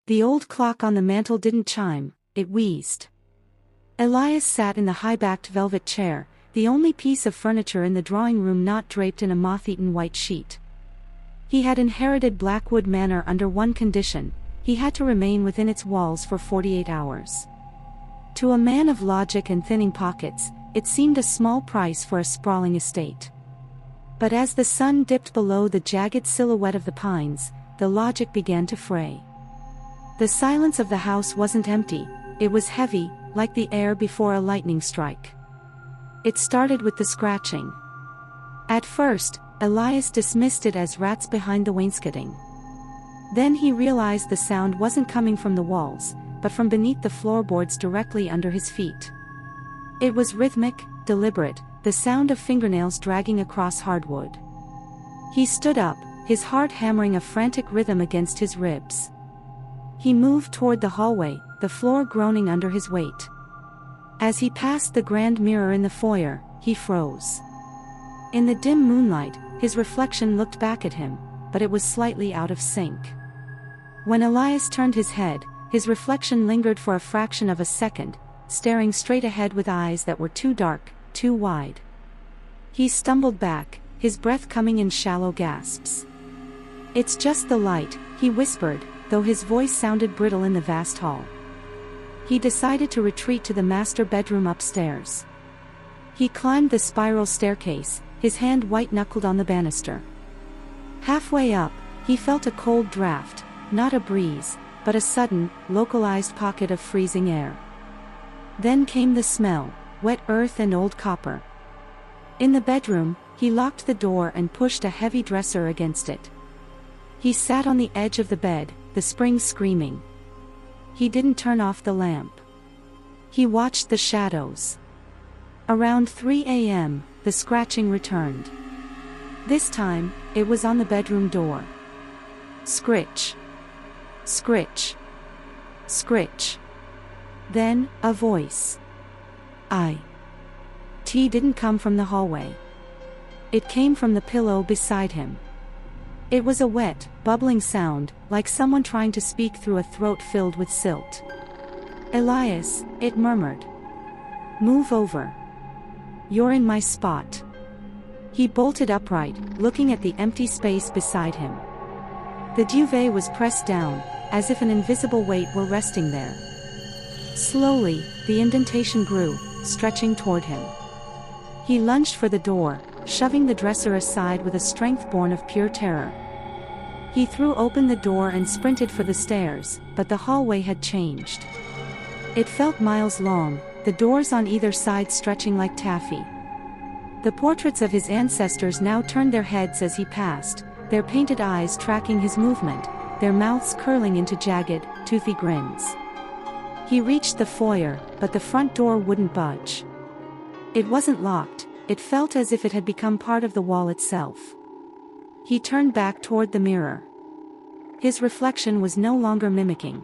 The old clock on the mantel didn't chime, it wheezed. Elias sat in the high-backed velvet chair, the only piece of furniture in the drawing room not draped in a moth-eaten white sheet. He had inherited Blackwood Manor under one condition: he had to remain within its walls for 48 hours. To a man of logic and thinning pockets, it seemed a small price for a sprawling estate. But as the sun dipped below the jagged silhouette of the pines, the logic began to fray. The silence of the house wasn't empty, it was heavy, like the air before a lightning strike. It started with the scratching. At first, Elias dismissed it as rats behind the wainscoting. Then he realized the sound wasn't coming from the walls, but from beneath the floorboards directly under his feet. It was rhythmic, deliberate, the sound of fingernails dragging across hardwood. He stood up, his heart hammering a frantic rhythm against his ribs. He moved toward the hallway, the floor groaning under his weight. As he passed the grand mirror in the foyer, he froze. In the dim moonlight, his reflection looked back at him, but it was slightly out of sync. When Elias turned his head, his reflection lingered for a fraction of a second, staring straight ahead with eyes that were too dark, too wide. He stumbled back, his breath coming in shallow gasps. "It's just the light," he whispered, though his voice sounded brittle in the vast hall. He decided to retreat to the master bedroom upstairs. He climbed the spiral staircase, his hand white-knuckled on the banister. Halfway up, he felt a cold draft, not a breeze, but a sudden, localized pocket of freezing air. Then came the smell, wet earth and old copper. In the bedroom, he locked the door and pushed a heavy dresser against it. He sat on the edge of the bed, the springs screaming. He didn't turn off the lamp. He watched the shadows. Around 3 a.m., the scratching returned. This time, it was on the bedroom door. Scritch. Scritch. Scritch. Then, a voice. It didn't come from the hallway. It came from the pillow beside him. It was a wet, bubbling sound, like someone trying to speak through a throat filled with silt. "Elias," it murmured. "Move over. You're in my spot." He bolted upright, looking at the empty space beside him. The duvet was pressed down, as if an invisible weight were resting there. Slowly, the indentation grew, stretching toward him. He lunged for the door, shoving the dresser aside with a strength born of pure terror. He threw open the door and sprinted for the stairs, but the hallway had changed. It felt miles long, the doors on either side stretching like taffy. The portraits of his ancestors now turned their heads as he passed, their painted eyes tracking his movement, their mouths curling into jagged, toothy grins. He reached the foyer, but the front door wouldn't budge. It wasn't locked, it felt as if it had become part of the wall itself. He turned back toward the mirror. His reflection was no longer mimicking.